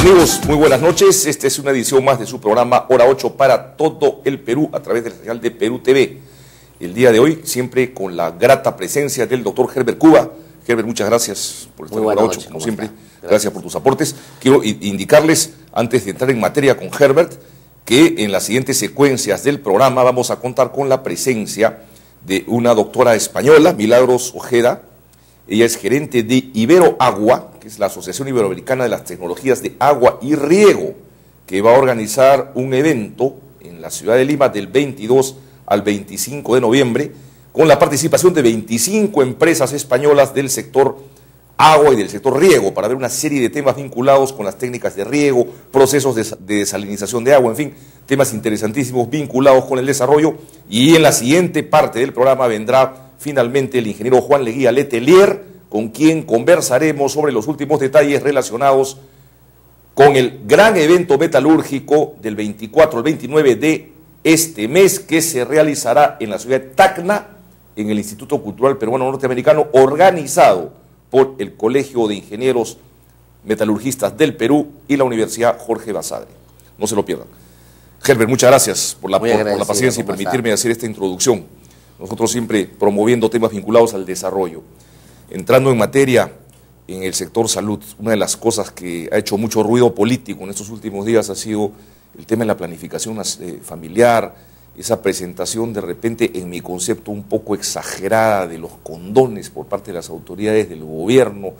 Amigos, muy buenas noches. Esta es una edición más de su programa Hora 8 para todo el Perú a través del canal de Perú TV. El día de hoy, siempre con la grata presencia del doctor Herbert Cuba. Herbert, muchas gracias por estar en Hora 8, como siempre. Gracias por tus aportes. Quiero indicarles, antes de entrar en materia con Herbert, que en las siguientes secuencias del programa vamos a contar con la presencia de una doctora española, Milagros Ojeda. Ella es gerente de Iberoagua, que es la Asociación Iberoamericana de las Tecnologías de Agua y Riego, que va a organizar un evento en la ciudad de Lima del 22 al 25 de noviembre, con la participación de 25 empresas españolas del sector agua y del sector riego, para ver una serie de temas vinculados con las técnicas de riego, procesos de desalinización de agua, en fin, temas interesantísimos vinculados con el desarrollo. Y en la siguiente parte del programa vendrá finalmente el ingeniero Juan Leguía Letelier, con quien conversaremos sobre los últimos detalles relacionados con el gran evento metalúrgico del 24 al 29 de este mes, que se realizará en la ciudad de Tacna, en el Instituto Cultural Peruano Norteamericano, organizado por el Colegio de Ingenieros Metalurgistas del Perú y la Universidad Jorge Basadre. No se lo pierdan. Herbert, muchas gracias por la paciencia y permitirme hacer esta introducción. Nosotros siempre promoviendo temas vinculados al desarrollo. Entrando en materia, en el sector salud, una de las cosas que ha hecho mucho ruido político en estos últimos días ha sido el tema de la planificación familiar, esa presentación de repente, en mi concepto, un poco exagerada de los condones por parte de las autoridades del gobierno,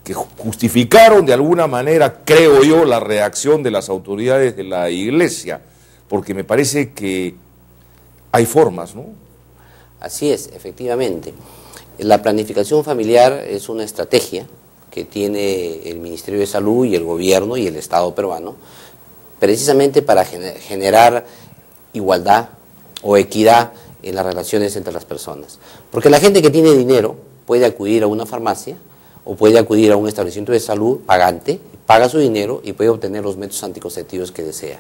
que justificaron de alguna manera, creo yo, la reacción de las autoridades de la Iglesia, porque me parece que hay formas, ¿no? Así es, efectivamente. La planificación familiar es una estrategia que tiene el Ministerio de Salud y el gobierno y el Estado peruano, precisamente para generar igualdad o equidad en las relaciones entre las personas. Porque la gente que tiene dinero puede acudir a una farmacia o puede acudir a un establecimiento de salud pagante, paga su dinero y puede obtener los métodos anticonceptivos que desea.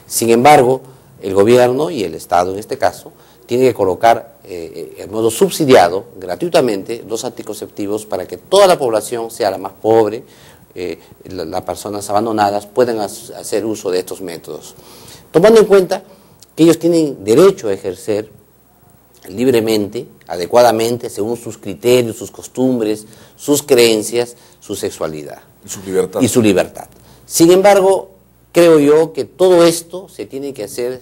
Sin embargo, el gobierno y el Estado en este caso tiene que colocar en modo subsidiado, gratuitamente, los anticonceptivos para que toda la población, sea la más pobre, las personas abandonadas, puedan hacer uso de estos métodos. Tomando en cuenta que ellos tienen derecho a ejercer libremente, adecuadamente, según sus criterios, sus costumbres, sus creencias, su sexualidad. Y su libertad. Sin embargo, creo yo que todo esto se tiene que hacer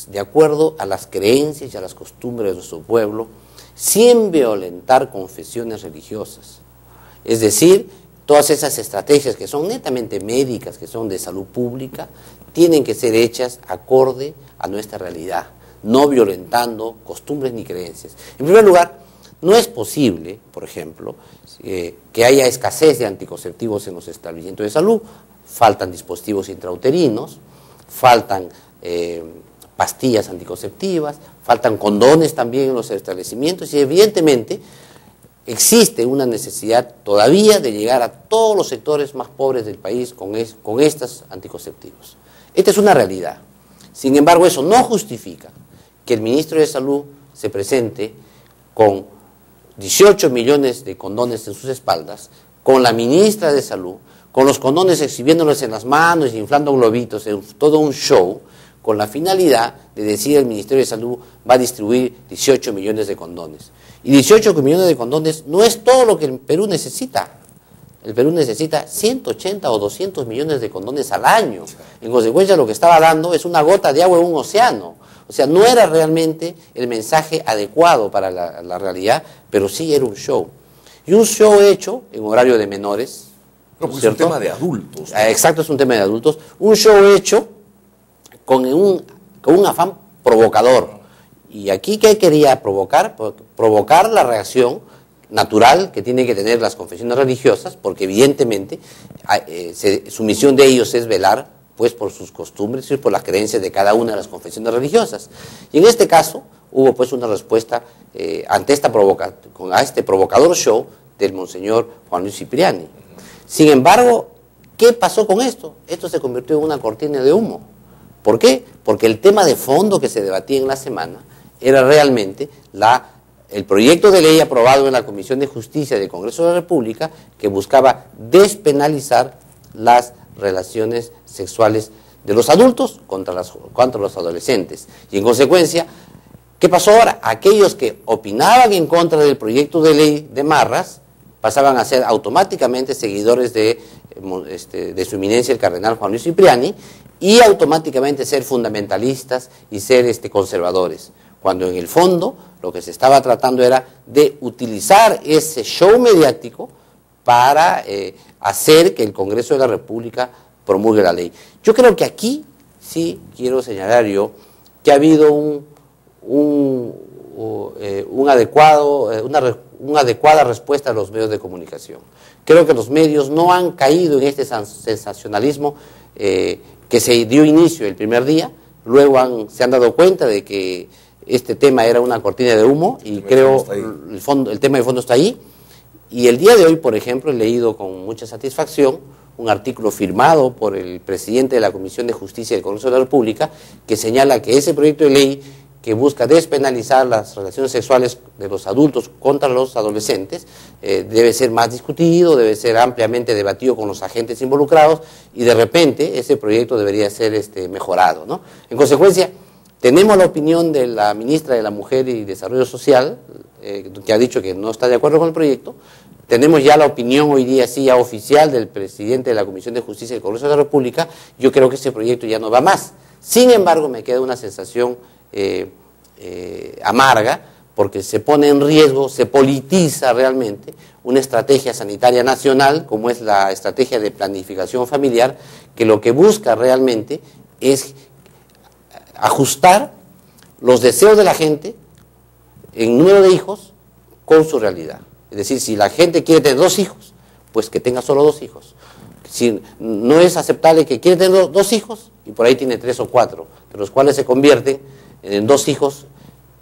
de acuerdo a las creencias y a las costumbres de nuestro pueblo, sin violentar confesiones religiosas. Es decir, todas esas estrategias que son netamente médicas, que son de salud pública, tienen que ser hechas acorde a nuestra realidad, no violentando costumbres ni creencias. En primer lugar, no es posible, por ejemplo, que haya escasez de anticonceptivos en los establecimientos de salud. Faltan dispositivos intrauterinos, faltan pastillas anticonceptivas, faltan condones también en los establecimientos y evidentemente existe una necesidad todavía de llegar a todos los sectores más pobres del país con estos anticonceptivos. Esta es una realidad. Sin embargo, eso no justifica que el ministro de Salud se presente con 18 millones de condones en sus espaldas, con la ministra de Salud, con los condones exhibiéndolos en las manos y inflando globitos, en todo un show, con la finalidad de decir el Ministerio de Salud va a distribuir 18 millones de condones. Y 18 millones de condones no es todo lo que el Perú necesita. El Perú necesita 180 o 200 millones de condones al año. En consecuencia, lo que estaba dando es una gota de agua en un océano. O sea, no era realmente el mensaje adecuado para la realidad, pero sí era un show. Y un show hecho en horario de menores. No, porque es un tema de adultos, ¿no? Exacto, es un tema de adultos. Un show hecho con un afán provocador. Y aquí, ¿qué quería provocar? Provocar la reacción natural que tienen que tener las confesiones religiosas, porque evidentemente su misión de ellos es velar pues por sus costumbres y por las creencias de cada una de las confesiones religiosas. Y en este caso hubo pues una respuesta ante este provocador show del monseñor Juan Luis Cipriani. Sin embargo, ¿qué pasó con esto? Esto se convirtió en una cortina de humo. ¿Por qué? Porque el tema de fondo que se debatía en la semana era realmente el proyecto de ley aprobado en la Comisión de Justicia del Congreso de la República, que buscaba despenalizar las relaciones sexuales de los adultos contra los adolescentes. Y en consecuencia, ¿qué pasó ahora? Aquellos que opinaban en contra del proyecto de ley de Marras pasaban a ser automáticamente seguidores de su eminencia el cardenal Juan Luis Cipriani y automáticamente ser fundamentalistas y ser conservadores, cuando en el fondo lo que se estaba tratando era de utilizar ese show mediático para hacer que el Congreso de la República promulgue la ley. Yo creo que aquí sí quiero señalar yo que ha habido una adecuada respuesta a los medios de comunicación. Creo que los medios no han caído en este sensacionalismo que se dio inicio el primer día, luego se han dado cuenta de que este tema era una cortina de humo y creo el tema de fondo está ahí. Y el día de hoy, por ejemplo, he leído con mucha satisfacción un artículo firmado por el presidente de la Comisión de Justicia del Congreso de la República que señala que ese proyecto de ley que busca despenalizar las relaciones sexuales de los adultos contra los adolescentes debe ser más discutido, debe ser ampliamente debatido con los agentes involucrados y de repente ese proyecto debería ser mejorado, ¿no? En consecuencia, tenemos la opinión de la ministra de la Mujer y Desarrollo Social, que ha dicho que no está de acuerdo con el proyecto. Tenemos ya la opinión hoy día sí ya oficial del presidente de la Comisión de Justicia del Congreso de la República. Yo creo que ese proyecto ya no va más. Sin embargo, me queda una sensación amarga, porque se pone en riesgo, se politiza realmente una estrategia sanitaria nacional, como es la estrategia de planificación familiar, que lo que busca realmente es ajustar los deseos de la gente en número de hijos con su realidad. Es decir, si la gente quiere tener 2 hijos, pues que tenga solo 2 hijos. Si no es aceptable que quiere tener 2 hijos y por ahí tiene 3 o 4, de los cuales se convierten en 2 hijos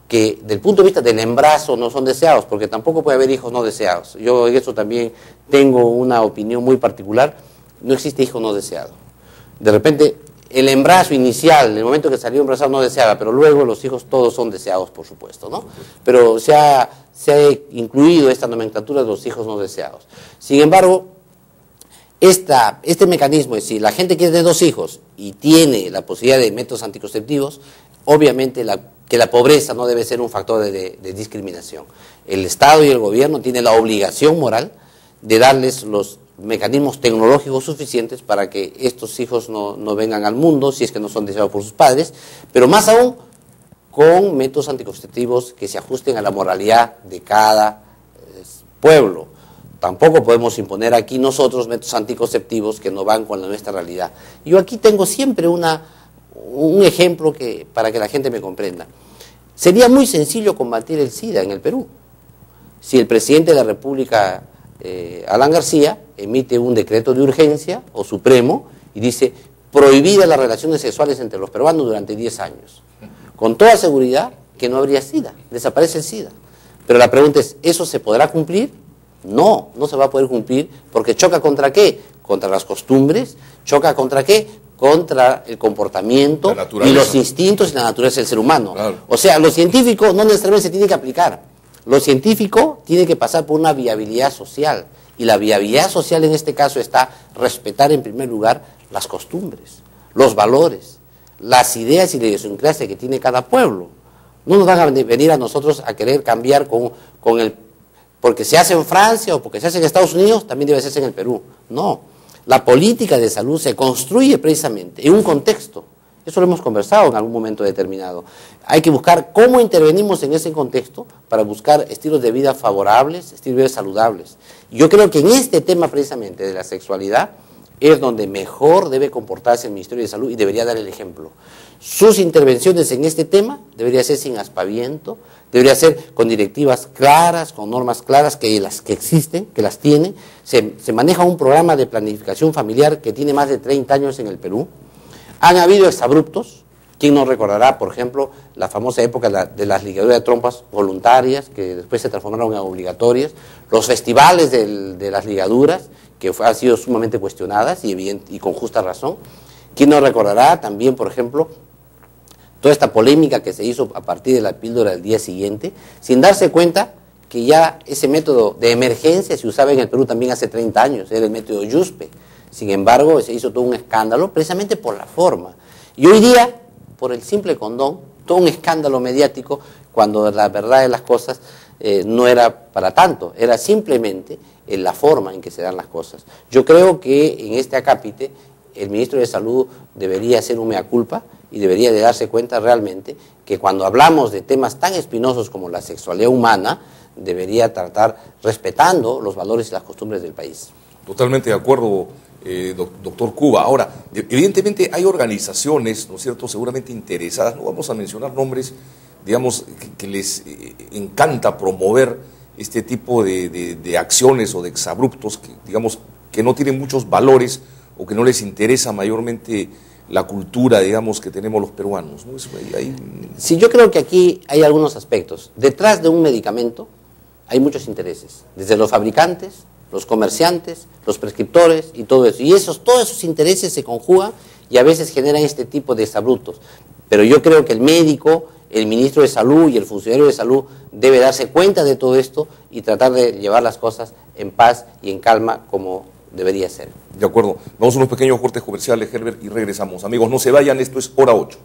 que del punto de vista del embarazo no son deseados, porque tampoco puede haber hijos no deseados. Yo en eso también tengo una opinión muy particular. No existe hijo no deseado. De repente el embarazo inicial, en el momento que salió embarazado no deseaba, pero luego los hijos todos son deseados, por supuesto, ¿no? Pero se ha incluido esta nomenclatura de los hijos no deseados. Sin embargo, este mecanismo, es decir, la gente quiere tener 2 hijos y tiene la posibilidad de métodos anticonceptivos, obviamente que la pobreza no debe ser un factor de discriminación. El Estado y el gobierno tienen la obligación moral de darles los mecanismos tecnológicos suficientes para que estos hijos no vengan al mundo, si es que no son deseados por sus padres, pero más aún con métodos anticonceptivos que se ajusten a la moralidad de cada pueblo. Tampoco podemos imponer aquí nosotros métodos anticonceptivos que no van con nuestra realidad. Yo aquí tengo siempre un ejemplo para que la gente me comprenda. Sería muy sencillo combatir el SIDA en el Perú si el presidente de la República, Alan García, emite un decreto de urgencia o supremo y dice prohibidas las relaciones sexuales entre los peruanos durante 10 años. Con toda seguridad que no habría SIDA, desaparece el SIDA. Pero la pregunta es, ¿eso se podrá cumplir? No, no se va a poder cumplir porque choca contra ¿qué? Contra las costumbres, choca contra ¿qué? Contra el comportamiento y los instintos y la naturaleza del ser humano. Claro. O sea, lo científico no necesariamente se tiene que aplicar. Lo científico tiene que pasar por una viabilidad social. Y la viabilidad social en este caso está respetar en primer lugar las costumbres, los valores, las ideas y la idiosincrasia que tiene cada pueblo. No nos van a venir a nosotros a querer cambiar porque se hace en Francia o porque se hace en Estados Unidos, también debe hacerse en el Perú. No, la política de salud se construye precisamente en un contexto. Eso lo hemos conversado en algún momento determinado. Hay que buscar cómo intervenimos en ese contexto para buscar estilos de vida favorables, estilos de vida saludables. Yo creo que en este tema precisamente de la sexualidad es donde mejor debe comportarse el Ministerio de Salud y debería dar el ejemplo. Sus intervenciones en este tema debería ser sin aspaviento, debería ser con directivas claras, con normas claras que existen, que las tienen. Se maneja un programa de planificación familiar que tiene más de 30 años en el Perú. Han habido exabruptos. ¿Quién no recordará, por ejemplo, la famosa época de las ligaduras de trompas voluntarias, que después se transformaron en obligatorias? Los festivales de las ligaduras, que han sido sumamente cuestionadas y con justa razón. ¿Quién no recordará también, por ejemplo, toda esta polémica que se hizo a partir de la píldora del día siguiente, sin darse cuenta que ya ese método de emergencia se usaba en el Perú también hace 30 años, era el método Yuspe? Sin embargo, se hizo todo un escándalo precisamente por la forma. Y hoy día, por el simple condón, todo un escándalo mediático, cuando la verdad de las cosas no era para tanto, era simplemente en la forma en que se dan las cosas. Yo creo que en este acápite el ministro de Salud debería hacer un mea culpa y debería de darse cuenta realmente que cuando hablamos de temas tan espinosos como la sexualidad humana, debería tratar respetando los valores y las costumbres del país. Totalmente de acuerdo, doctor Cuba. Ahora, evidentemente hay organizaciones, ¿no es cierto?, seguramente interesadas, no vamos a mencionar nombres, digamos, que les encanta promover este tipo de acciones o de exabruptos que, digamos, que no tienen muchos valores o que no les interesa mayormente la cultura, digamos, que tenemos los peruanos, ¿no? Sí, yo creo que aquí hay algunos aspectos. Detrás de un medicamento hay muchos intereses, desde los fabricantes, los comerciantes, los prescriptores y todo eso. Y todos esos intereses se conjugan y a veces generan este tipo de exabruptos. Pero yo creo que el médico, el ministro de Salud y el funcionario de Salud debe darse cuenta de todo esto y tratar de llevar las cosas en paz y en calma como debería ser. De acuerdo. Vamos a unos pequeños cortes comerciales, Herbert, y regresamos. Amigos, no se vayan, esto es Hora 8.